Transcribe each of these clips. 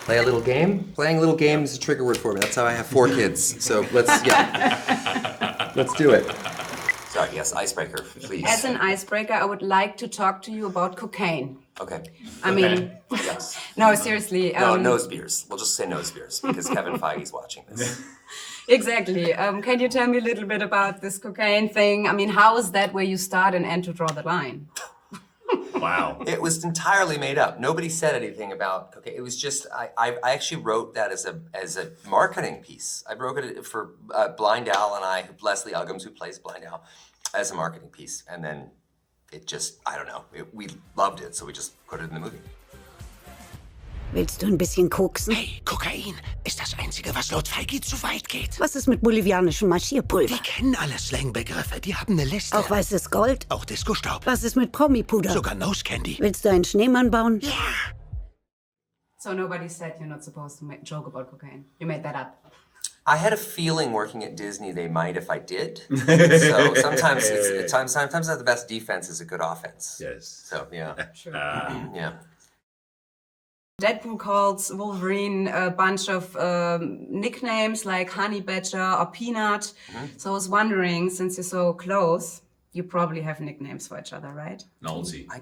Play a little game? Playing a little game is a trigger word for me. That's how I have 4 kids. So let's do it. Sorry, yes, icebreaker, please. As an icebreaker, I would like to talk to you about cocaine. Okay. I mean, Yes. no, seriously. No, nose beers. We'll just say nose beers because Kevin Feige's watching this. Exactly. Can you tell me a little bit about this cocaine thing? I mean, how is that where you start and end to draw the line? Wow. It was entirely made up. Nobody said anything about cocaine. It was just, I actually wrote that as a marketing piece. I wrote it for Blind Al and I, Leslie Uggams, who plays Blind Al, as a marketing piece. And then it just, I don't know, we loved it, so we just put it in the movie. Willst du ein bisschen koksen? Hey, Kokain ist das Einzige, was laut Feige zu weit geht. Was ist mit bolivianischem Marschierpulver? Die kennen alle Slangbegriffe, die haben eine Liste. Auch weißes Gold? Auch Disco-Staub. Was ist mit Promi-Puder? Sogar Nose Candy. Willst du einen Schneemann bauen? Ja. So nobody said you're not supposed to joke about cocaine. You made that up. I had a feeling working at Disney they might if I did. So sometimes sometimes the best defense is a good offense. Yes. So yeah. Sure. Yeah. Deadpool calls Wolverine a bunch of nicknames like Honey Badger or Peanut. So I was wondering, since you're so close, you probably have nicknames for each other, right? Nolsey. I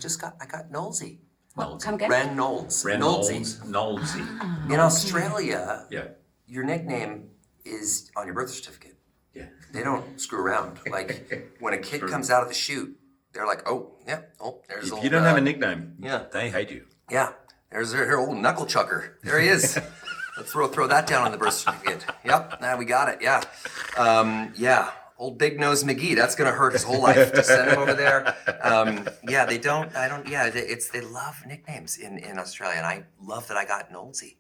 got Nolsey. Come again? Reynolds. Nolsey. In Australia, Yeah. your nickname is on your birth certificate. Yeah. They don't screw around. Like when a kid comes out of the chute, they're like, oh, yeah, oh, there's If old, you don't have a nickname, yeah. they hate you. Yeah, there's her old knuckle chucker. There he is. Let's throw that down on the birth certificate. Yep, now we got it. Yeah, yeah. Old Big Nose McGee. That's gonna hurt his whole life. Just send him over there. Yeah, they don't. I don't. Yeah, they love nicknames in Australia, and I love that I got Nolsey.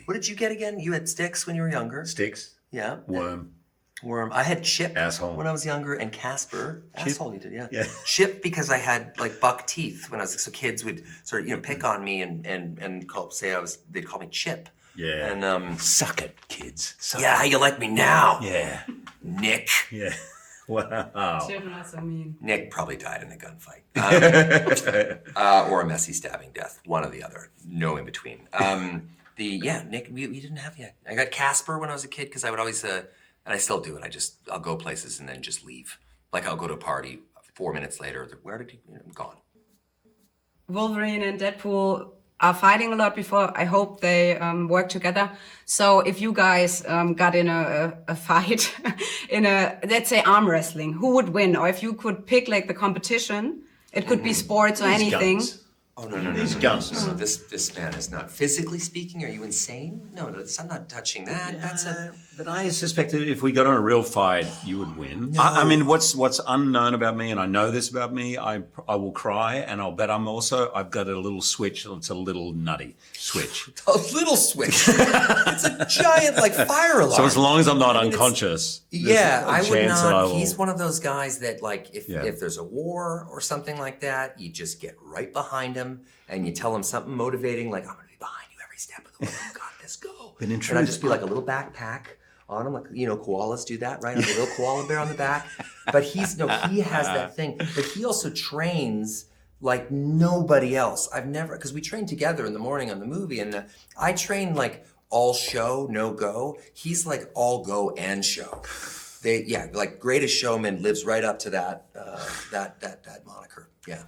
What did you get again? You had Sticks when you were younger. Sticks. Yeah. Worm. I had Chip Asshole. when I was younger, and Casper. Chip? Asshole, you did, yeah. Yeah. Chip because I had like buck teeth when I was so kids would sort of pick on me and they'd call me Chip. Yeah. And Suck it, kids. Suck yeah, how you like me now? Yeah. Nick. Yeah. Wow. Children are so mean. Nick probably died in a gunfight, or a messy stabbing death, one or the other, no in between. Nick, we didn't have yet. I got Casper when I was a kid because I would always, and I still do it. I'll go places and then just leave. Like I'll go to a party 4 minutes later. Where did he? I'm gone. Wolverine and Deadpool are fighting a lot before. I hope they work together. So if you guys got in a fight, in let's say arm wrestling, who would win? Or if you could pick like the competition, it could be sports or anything. Guns. Oh, no. These guns. No, this man is not. Physically speaking, are you insane? No, I'm not touching that. That's But I suspected if we got on a real fight, you would win. I mean, what's unknown about me, and I know this about me, I will cry, and I'll bet I've got a little switch. It's a little nutty switch. a little switch. It's a giant, like, fire alarm. So as long as I'm not unconscious, yeah, I would chance that I not. will- He's one of those guys that, like, if there's a war or something like that, you just get right behind him and you tell him something motivating, like, I'm going to be behind you every step of the way. You got this, go. But in And truth, I'd just be like a little backpack on him, like, koalas do that, right? Like a little koala bear on the back. But he has that thing. But he also trains like nobody else. I've never, because we train together in the morning on the movie, and I train like all show, no go. He's like all go and show. Like Greatest Showman lives right up to that moniker. Yeah.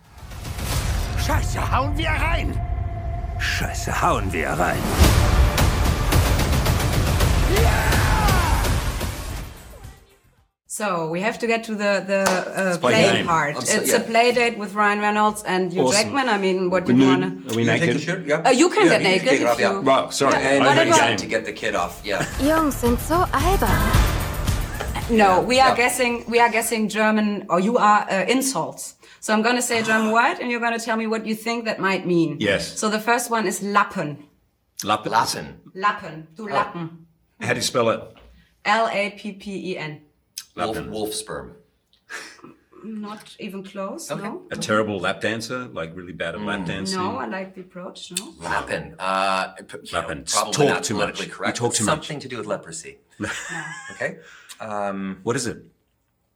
Scheiße, hauen wir rein! Scheiße, hauen wir rein! So we have to get to the play play game. part. It's a play date with Ryan Reynolds and Hugh Awesome. Jackman. I mean, what do you want Are we naked? You can get naked Take it if off, yeah. you... Right, sorry. Yeah, I whatever. got a To game. get the kid off, yeah. Jungs sind so albern. No, we are Yeah. guessing German, or you are insults. So I'm gonna say a German word, and you're gonna tell me what you think that might mean. Yes. So the first one is Lappen. Lappen. Lappen. Du Lappen. How do you spell it? Lappen. Wolf sperm. Not even close, Okay. no? A terrible lap dancer, like really bad at lap dancing. No, I like the approach, no? Lappen. Lappen. Probably Talk not too politically much. correct. You talk but too much. Something to do with leprosy. Okay? What is it?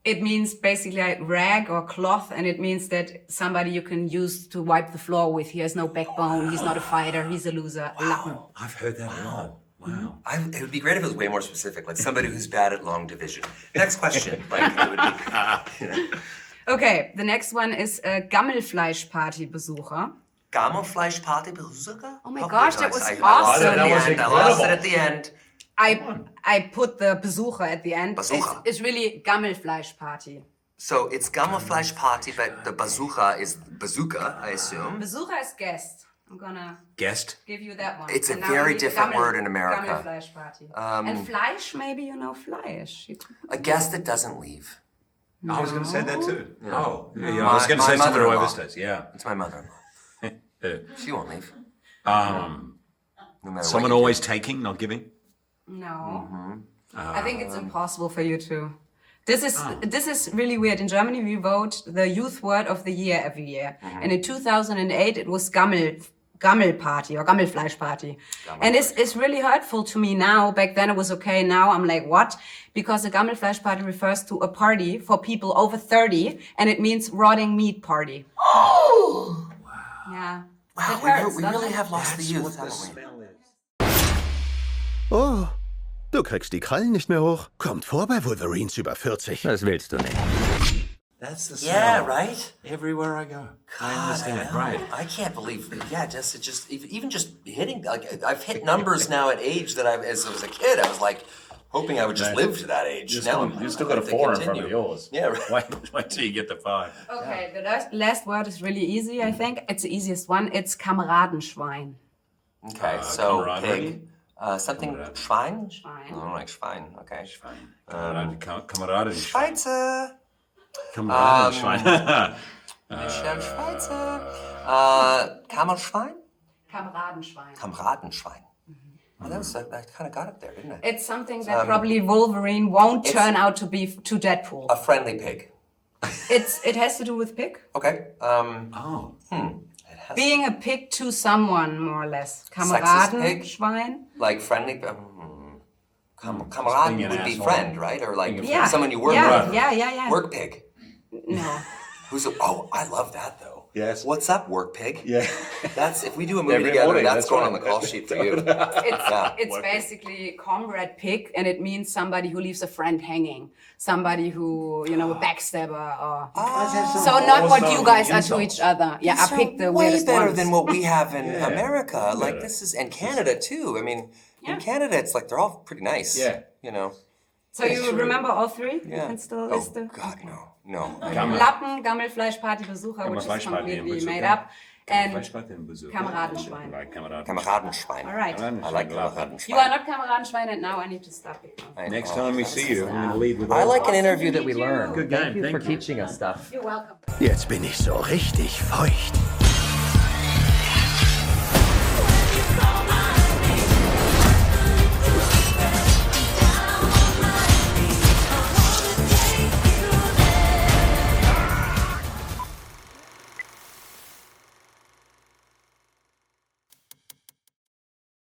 It means basically like rag or cloth, and it means that somebody you can use to wipe the floor with. He has no backbone. He's not a fighter. He's a loser. Lappen. I've heard that a lot. Wow. It would be great if it was way more specific, like somebody who's bad at long division. Next question. Like, it would be, Okay, the next one is Gammelfleischparty-Besucher. Gammelfleischparty-Besucher? Oh my gosh, that was I awesome. I lost it at the end. I put the Besucher at the end. Besucher. It's really Gammelfleischparty. So it's Gammelfleischparty, but the bazooka is bazooka, I assume. Besucher is guest. I'm gonna Guest? give you that one. It's a And now very we need the different word in America. Gammelfleischparty. And Fleisch, maybe you know Fleisch. A guest that doesn't leave. I was going to say that too. No. Oh, yeah. I was going to say My someone who mother-in-law. overstays. Yeah. It's my mother-in-law. She won't leave. No matter Someone what you always taking, not giving. No. I think it's impossiple for you to. This is really weird. In Germany, we vote the youth word of the year every year. And in 2008, it was Gammelparty or Gammelfleischparty. And it's really hurtful to me now. Back then it was okay. Now I'm like, what? Because a Gammelfleischparty refers to a party for people over 30, and it means rotting meat party. Oh! Yeah. Wow, It hurts, we doesn't really it? have lost the youth, haven't we? Oh, du kriegst die Krallen nicht mehr hoch. Kommt vor bei Wolverines über 40. Das willst du nicht. That's the smell. Yeah, right? Everywhere I go. I understand. know. Right. I can't believe, even just hitting, like, I've hit numbers now at age that as a kid, I was like, hoping I would just live to that age. You've Now still got a to 4 in front continue. of yours. Yeah, right. Wait till you get the 5. Okay, the last word is really easy, I think. It's the easiest one. It's Kameradenschwein. Okay, so camaraderie. pig. Something, Schwein? Schwein. I don't like Schwein, okay. Kameraden. Schweizer. Kameraden. Michel Schweizer. Kammerschwein? Kameradenschwein. Kameradenschwein. Well, I kind of got it there, didn't I? It's something that probably Wolverine won't turn out to be to Deadpool. A friendly pig. It has to do with pig. Okay. Being a pig to someone, more or less. Sexist pig? Kameradenschwein. Like friendly. Kamerad Being an would be asshole. friend, right? Or like Yeah. someone you work yeah, with. Yeah. Work pig. No. I love that though. Yes. What's up, work pig? Yeah. That's if we do a movie Every together. morning, That's that's going right. on the call sheet for you. It's basically comrade pig, and it means somebody who leaves a friend hanging. Somebody who, a backstabber or... So not what you guys are to each other. Yeah, I picked the way weirdest better ones. than what we have in America. Like this is, and Canada too. I mean, in Canada, it's like they're all pretty nice. Yeah. So you remember all three? Yeah. You can still Oh list them? God, no. Lappen, Gammelfleischparty, Besucher, which is completely made up. And Kameradenschwein. Kameradenschwein. All right. I like Kameradenschwein. You are not Kameradenschwein, and now I need to stop it. Next time we see you, I'm going to lead with I all like an interview that we learn. Good game. Thank you for teaching us stuff. You're welcome. Jetzt bin ich so richtig feucht.